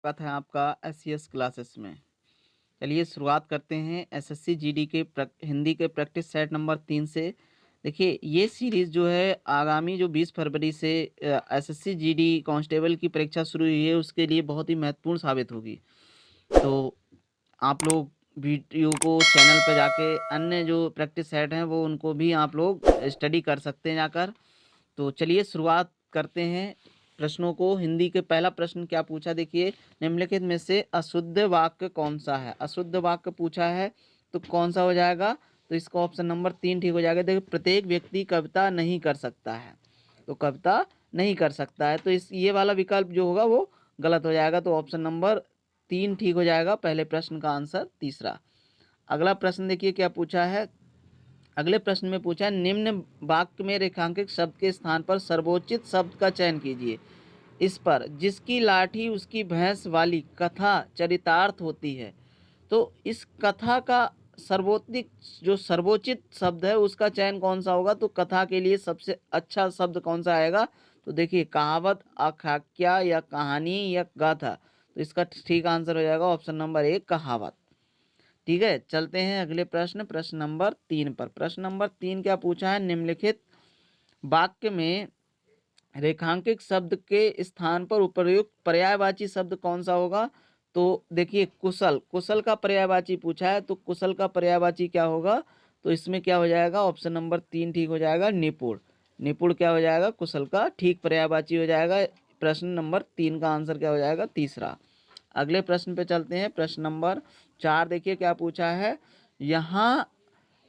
स्वागत है आपका एससीएस क्लासेस में। चलिए शुरुआत करते हैं एसएससी जीडी के हिंदी के प्रैक्टिस सेट नंबर 3 से। देखिए ये सीरीज़ जो है आगामी जो 20 फरवरी से एसएससी जीडी कांस्टेबल की परीक्षा शुरू हुई है उसके लिए बहुत ही महत्वपूर्ण साबित होगी। तो आप लोग वीडियो को चैनल पर जाके अन्य जो प्रैक्टिस सेट हैं वो उनको भी आप लोग स्टडी कर सकते हैं जाकर। तो चलिए शुरुआत करते हैं प्रश्नों को। हिंदी के पहला प्रश्न क्या पूछा, देखिए निम्नलिखित में से अशुद्ध वाक्य कौन सा है। अशुद्ध वाक्य पूछा है तो कौन सा हो जाएगा, तो इसका ऑप्शन नंबर 3 ठीक हो जाएगा। देखिए प्रत्येक व्यक्ति कविता नहीं कर सकता है, तो कविता नहीं कर सकता है, तो इस ये वाला विकल्प जो होगा वो गलत हो जाएगा। तो ऑप्शन नंबर 3 ठीक हो जाएगा, पहले प्रश्न का आंसर तीसरा। अगला प्रश्न देखिए क्या पूछा है। अगले प्रश्न में पूछा है निम्न वाक्य में रेखांकित शब्द के स्थान पर सर्वोचित शब्द का चयन कीजिए। इस पर जिसकी लाठी उसकी भैंस वाली कथा चरितार्थ होती है, तो इस कथा का सर्वोचित शब्द है उसका चयन कौन सा होगा। तो कथा के लिए सबसे अच्छा शब्द कौन सा आएगा, तो देखिए कहावत, आख्यायिका या कहानी या गाथा। तो इसका ठीक आंसर हो जाएगा ऑप्शन नंबर 1 कहावत। ठीक है, चलते हैं अगले प्रश्न, प्रश्न नंबर 3 पर। प्रश्न नंबर 3 क्या पूछा है, निम्नलिखित वाक्य में रेखांकित शब्द के स्थान पर उपयुक्त पर्यायवाची शब्द कौन सा होगा। तो देखिए कुशल, कुशल का पर्यायवाची पूछा है, तो कुशल का पर्यायवाची क्या होगा, तो इसमें क्या हो जाएगा, ऑप्शन नंबर 3 ठीक हो जाएगा, निपुण। निपुण क्या हो जाएगा, कुशल का ठीक पर्यायवाची हो जाएगा। प्रश्न नंबर 3 का आंसर क्या हो जाएगा, तीसरा। अगले प्रश्न पे चलते हैं, प्रश्न नंबर 4 देखिए क्या पूछा है। यहाँ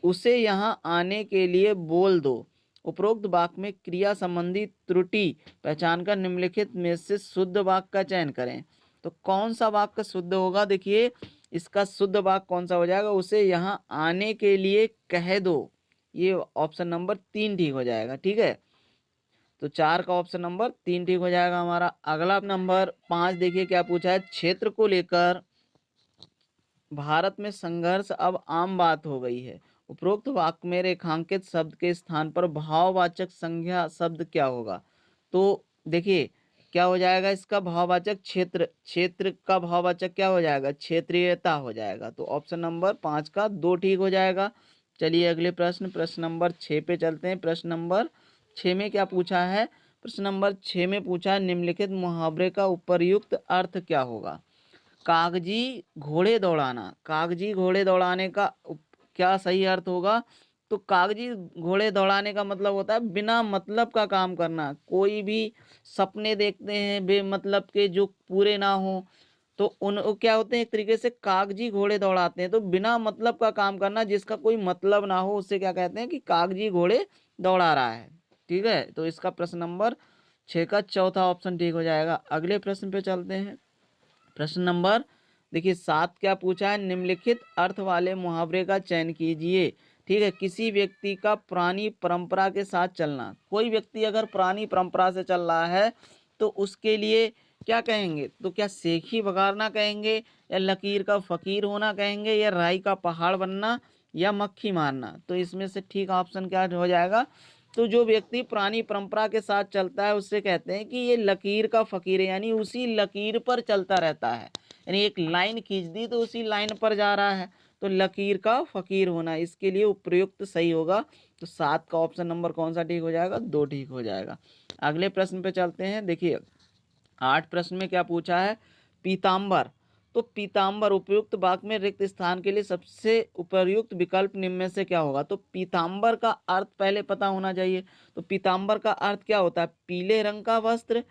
उसे यहाँ आने के लिए बोल दो। उपरोक्त वाक्य में क्रिया संबंधी त्रुटि पहचानकर निम्नलिखित में से शुद्ध वाक्य का चयन करें। तो कौन सा वाक्य शुद्ध होगा, देखिए इसका शुद्ध वाक्य कौन सा हो जाएगा, उसे यहाँ आने के लिए कह दो। ये ऑप्शन नंबर 3 ठीक हो जाएगा। ठीक है, तो 4 का ऑप्शन नंबर 3 ठीक हो जाएगा हमारा। अगला नंबर 5 देखिए क्या पूछा है। क्षेत्र को लेकर भारत में संघर्ष अब आम बात हो गई है। उपरोक्त वाक्य में रेखांकित शब्द के स्थान पर भाववाचक संज्ञा शब्द क्या होगा। तो देखिए क्या हो जाएगा, इसका भाववाचक क्षेत्र, क्षेत्र का भाववाचक क्या हो जाएगा, क्षेत्रीयता हो जाएगा। तो ऑप्शन नंबर 5 का 2 ठीक हो जाएगा। चलिए अगले प्रश्न, प्रश्न नंबर 6 पे चलते हैं। प्रश्न नंबर 6 में क्या पूछा है, प्रश्न नंबर 6 में पूछा है निम्नलिखित मुहावरे का उपर्युक्त अर्थ क्या होगा। कागजी घोड़े दौड़ाना, कागजी घोड़े दौड़ाने का क्या सही अर्थ होगा, तो कागजी घोड़े दौड़ाने का मतलब होता है बिना मतलब का काम करना। कोई भी सपने देखते हैं बेमतलब के जो पूरे ना हो, तो उन क्या होते हैं, एक तरीके से कागजी घोड़े दौड़ाते हैं। तो बिना मतलब का काम करना जिसका कोई मतलब ना हो उससे क्या कहते हैं कि कागजी घोड़े दौड़ा रहा है। ठीक है, तो इसका प्रश्न नंबर 6 का चौथा ऑप्शन ठीक हो जाएगा। अगले प्रश्न पे चलते हैं। प्रश्न नंबर देखिए 7 क्या पूछा है, निम्नलिखित अर्थ वाले मुहावरे का चयन कीजिए। ठीक है, किसी व्यक्ति का पुरानी परंपरा के साथ चलना। कोई व्यक्ति अगर पुरानी परंपरा से चल रहा है तो उसके लिए क्या कहेंगे, तो क्या सेखी बगारना कहेंगे, या लकीर का फकीर होना कहेंगे, या राई का पहाड़ बनना, या मक्खी मारना। तो इसमें से ठीक ऑप्शन क्या हो जाएगा, तो जो व्यक्ति पुरानी परंपरा के साथ चलता है उससे कहते हैं कि ये लकीर का फकीर है, यानी उसी लकीर पर चलता रहता है। यानी एक लाइन खींच दी तो उसी लाइन पर जा रहा है, तो लकीर का फकीर होना इसके लिए उपयुक्त सही होगा। तो 7 का ऑप्शन नंबर कौन सा ठीक हो जाएगा, 2 ठीक हो जाएगा। अगले प्रश्न पे चलते हैं। देखिए 8 प्रश्न में क्या पूछा है, पीताम्बर। तो पीताम्बर उपयुक्त वाक्य में रिक्त स्थान के लिए सबसे उपयुक्त विकल्प निम्न में से क्या होगा। तो पीताम्बर का अर्थ पहले पता होना चाहिए। तो पीताम्बर का अर्थ क्या होता है, पीले रंग का वस्त्र,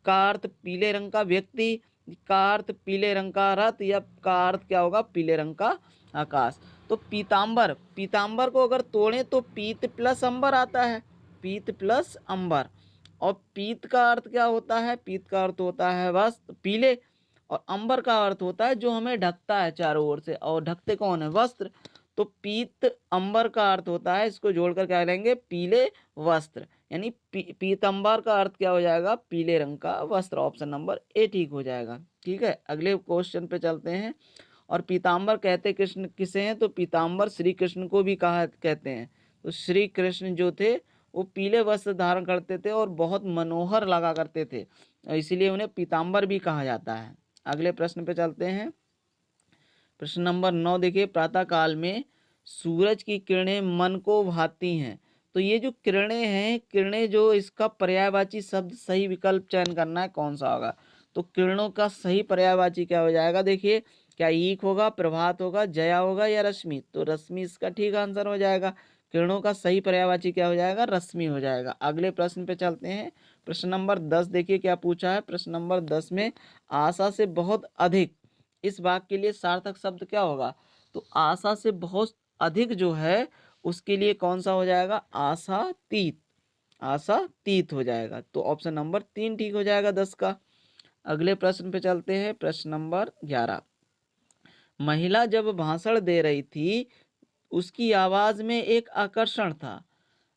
का अर्थ पीले रंग का व्यक्ति, का अर्थ पीले रंग का रथ, या का अर्थ क्या होगा, पीले रंग का आकाश। तो पीताम्बर, पीताम्बर को अगर तोड़ें तो पीत प्लस अंबर आता है, पीत प्लस अंबर। और पीत का अर्थ क्या होता है, पीत का अर्थ होता है वस्त्र पीले, और अंबर का अर्थ होता है जो हमें ढकता है चारों ओर से, और ढकते कौन है, वस्त्र। तो पीत अंबर का अर्थ होता है, इसको जोड़कर क्या लेंगे, पीले वस्त्र। यानी पीतंबर का अर्थ क्या हो जाएगा, पीले रंग का वस्त्र। ऑप्शन नंबर ए ठीक हो जाएगा। ठीक है, अगले क्वेश्चन पे चलते हैं। और पीताम्बर कहते कृष्ण किसे हैं, तो पीताम्बर श्री कृष्ण को भी कहा कहते हैं। तो श्री कृष्ण जो थे वो पीले वस्त्र धारण करते थे और बहुत मनोहर लगा करते थे, इसीलिए उन्हें पीताम्बर भी कहा जाता है। अगले प्रश्न पे चलते हैं। प्रश्न नंबर 9 देखिए, प्रातः काल में सूरज की किरणें मन को भाती हैं। तो ये जो किरणें हैं, किरणें जो इसका पर्यायवाची शब्द सही विकल्प चयन करना है, कौन सा होगा। तो किरणों का सही पर्यायवाची क्या हो जाएगा, देखिए क्या ईक होगा, प्रभात होगा, जया होगा या रश्मि। तो रश्मि इसका ठीक आंसर हो जाएगा। किरणों का सही पर्यायवाची क्या हो जाएगा, रश्मि हो जाएगा। अगले प्रश्न पे चलते हैं। प्रश्न नंबर 10 देखिए क्या पूछा है। प्रश्न नंबर 10 में आशा से बहुत अधिक, इस वाक्य के लिए सार्थक शब्द क्या होगा। तो आशा से बहुत अधिक जो है उसके लिए कौन सा हो जाएगा, आशातीत। आशातीत हो जाएगा। तो ऑप्शन नंबर 3 ठीक हो जाएगा 10 का। अगले प्रश्न पे चलते हैं। प्रश्न नंबर 11, महिला जब भाषण दे रही थी उसकी आवाज में एक आकर्षण था।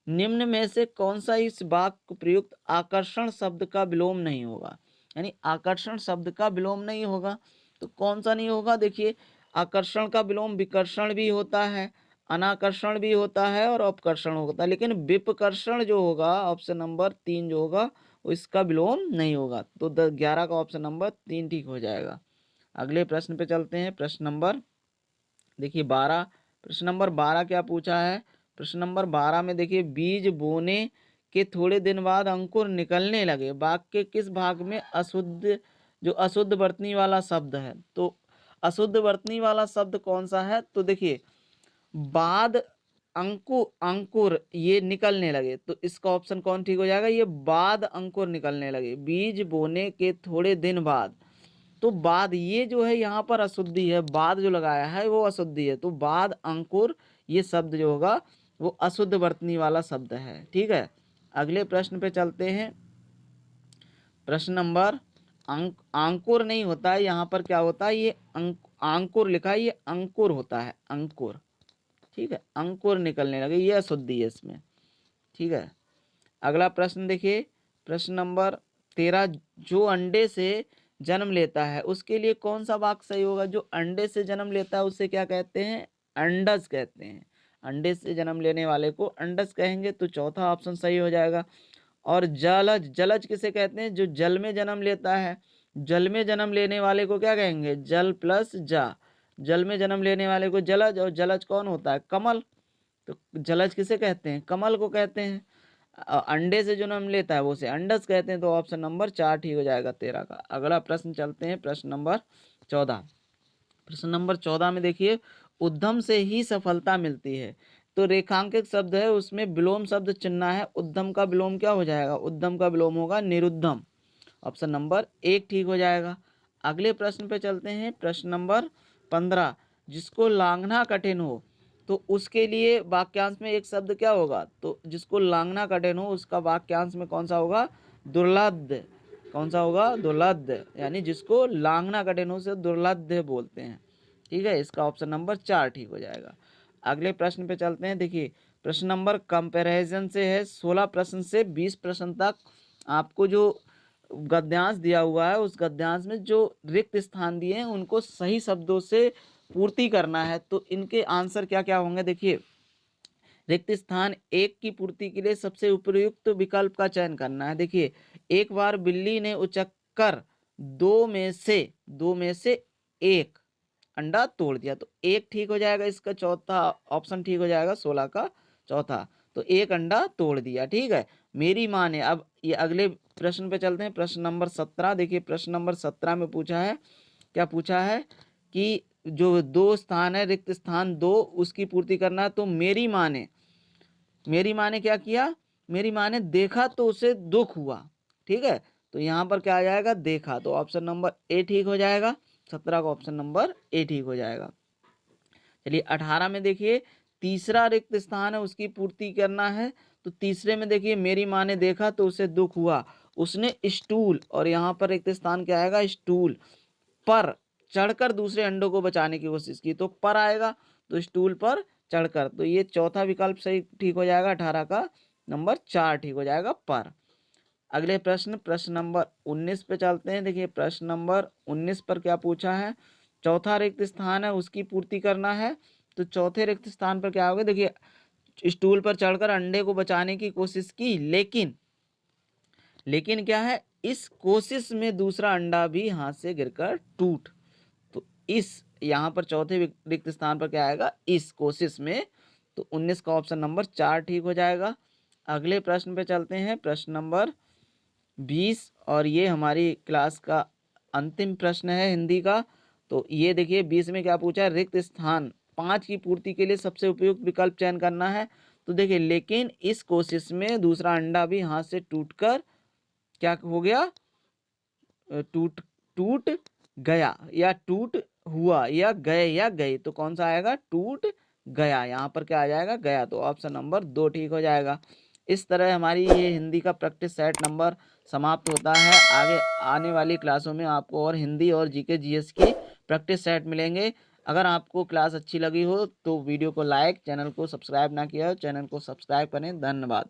निम्न में से कौन सा इस वाक्य प्रयुक्त आकर्षण शब्द का विलोम नहीं होगा। यानी आकर्षण शब्द का विलोम नहीं होगा। तो कौन सा नहीं होगा, देखिए आकर्षण का विलोम विकर्षण भी होता है, अनाकर्षण भी होता है और अपकर्षण होता है, लेकिन विपकर्षण जो होगा ऑप्शन नंबर 3 जो होगा वो इसका विलोम नहीं होगा। तो 11 का ऑप्शन नंबर 3 ठीक हो जाएगा। अगले प्रश्न पे चलते हैं। प्रश्न नंबर देखिए 12, प्रश्न नंबर 12 क्या पूछा है। प्रश्न नंबर 12 में देखिए, बीज बोने के थोड़े दिन बाद अंकुर निकलने लगे, वाक्य के किस भाग में अशुद्ध, जो अशुद्ध वर्तनी वाला शब्द है। तो अशुद्ध वर्तनी वाला शब्द कौन सा है, तो देखिए बाद अंकुर ये निकलने लगे। तो इसका ऑप्शन कौन ठीक हो जाएगा, ये बाद अंकुर निकलने लगे, बीज बोने के थोड़े दिन बाद। तो बाद ये जो है यहाँ पर अशुद्धि है, बाद जो लगाया है वो अशुद्धि है। तो बाद अंकुर ये शब्द जो होगा वो अशुद्ध वर्तनी वाला शब्द है। ठीक है। अगले प्रश्न पे चलते हैं। प्रश्न नंबर अंकुर नहीं होता है यहाँ पर, क्या होता है, ये अंकुर लिखा है, ये अंकुर होता है, अंकुर। ठीक है, अंकुर निकलने लगे, ये अशुद्धि है इसमें। ठीक है। अगला प्रश्न देखिए, प्रश्न नंबर 13, जो अंडे से जन्म लेता है उसके लिए कौन सा वाक्य सही होगा। जो अंडे से जन्म लेता है उसे क्या कहते हैं, अंडज कहते हैं। अंडे से जन्म लेने वाले को अंडज कहेंगे। तो चौथा ऑप्शन सही हो जाएगा। और जलज, जलज किसे कहते हैं, जो जल में जन्म लेता है। जल में जन्म लेने वाले को क्या कहेंगे, जल प्लस जा। जल में जन्म लेने वाले को जलज, और जलज कौन होता है, कमल। तो जलज किसे कहते हैं, कमल को कहते हैं। अंडे से जन्म लेता है वो से अंडस कहते हैं। तो ऑप्शन नंबर 4 ठीक हो जाएगा 13 का। अगला प्रश्न चलते हैं। प्रश्न नंबर 14, प्रश्न नंबर 14 में देखिए, उद्यम से ही सफलता मिलती है। तो रेखांकित शब्द है उसमें विलोम शब्द चुनना है। उद्यम का विलोम क्या हो जाएगा, उद्यम का विलोम होगा निरुद्धम। ऑप्शन नंबर 1 ठीक हो जाएगा। अगले प्रश्न पे चलते हैं। प्रश्न नंबर 15, जिसको लांघना कठिन हो तो उसके लिए वाक्यांश में एक शब्द क्या होगा। तो जिसको लांघना कठिन हो उसका वाक्यांश में कौन सा होगा, दुर्लभ। कौन सा होगा, दुर्लभ। यानी जिसको लांघना कठिन हो उसे दुर्लभ बोलते हैं। ठीक है, इसका ऑप्शन नंबर 4 ठीक हो जाएगा। अगले प्रश्न पे चलते हैं। देखिए प्रश्न नंबर कंपैरिजन से है। 16 प्रश्न से 20 प्रश्न तक आपको जो गद्यांश दिया हुआ है उस गद्यांश में जो रिक्त स्थान दिए हैं उनको सही शब्दों से पूर्ति करना है। तो इनके आंसर क्या क्या होंगे, देखिए रिक्त स्थान 1 की पूर्ति के लिए सबसे उपयुक्त विकल्प का चयन करना है। देखिए, एक बार बिल्ली ने उचक्कर दो में से एक अंडा तोड़ दिया। तो 1 ठीक हो जाएगा, इसका चौथा ऑप्शन ठीक हो जाएगा 16 का चौथा। तो 1 अंडा तोड़ दिया। ठीक है, मेरी माँ ने। अब ये अगले प्रश्न पे चलते हैं। प्रश्न नंबर 17 देखिए, प्रश्न नंबर 17 में पूछा है, क्या पूछा है कि जो 2 स्थान है, रिक्त स्थान 2, उसकी पूर्ति करना है। तो मेरी माँ ने क्या किया, मेरी माँ ने देखा तो उसे दुख हुआ। ठीक है, तो यहाँ पर क्या आ जाएगा, देखा। तो ऑप्शन नंबर ए ठीक हो जाएगा। 17 का ऑप्शन नंबर ए ठीक हो जाएगा। चलिए 18 में देखिए, तीसरा रिक्त स्थान है उसकी पूर्ति करना है। तो तीसरे में देखिए, मेरी माँ ने देखा तो उसे दुख हुआ, उसने स्टूल, और यहाँ पर रिक्त स्थान क्या आएगा, स्टूल पर चढ़कर दूसरे अंडों को बचाने की कोशिश की। तो पर आएगा, तो स्टूल पर चढ़कर। तो ये चौथा विकल्प सही ठीक हो जाएगा। 18 का नंबर 4 ठीक हो जाएगा, पर। अगले प्रश्न, प्रश्न नंबर 19 पे चलते हैं। देखिए प्रश्न नंबर 19 पर क्या पूछा है, चौथा रिक्त स्थान है उसकी पूर्ति करना है। तो चौथे रिक्त स्थान पर क्या होगा, देखिए स्टूल पर चढ़कर अंडे को बचाने की कोशिश की, लेकिन क्या है, इस कोशिश में दूसरा अंडा भी हाथ से गिरकर टूट। तो इस यहाँ पर चौथे रिक्त स्थान पर क्या आएगा, इस कोशिश में। तो 19 का ऑप्शन नंबर 4 ठीक हो जाएगा। अगले प्रश्न पे चलते हैं, प्रश्न नंबर 20, और ये हमारी क्लास का अंतिम प्रश्न है हिंदी का। तो ये देखिए 20 में क्या पूछा है, रिक्त स्थान 5 की पूर्ति के लिए सबसे उपयुक्त विकल्प चयन करना है। तो देखिए, लेकिन इस कोशिश में दूसरा अंडा भी हाथ से टूटकर क्या हो गया, टूट टूट गया, या टूट हुआ, या गए, या गई। तो कौन सा आएगा, टूट गया। यहाँ पर क्या आ जाएगा, गया। तो ऑप्शन नंबर 2 ठीक हो जाएगा। इस तरह हमारी ये हिंदी का प्रैक्टिस सेट नंबर समाप्त होता है। आगे आने वाली क्लासों में आपको और हिंदी और जीके जीएस की प्रैक्टिस सेट मिलेंगे। अगर आपको क्लास अच्छी लगी हो तो वीडियो को लाइक, चैनल को सब्सक्राइब ना किया हो चैनल को सब्सक्राइब करें। धन्यवाद।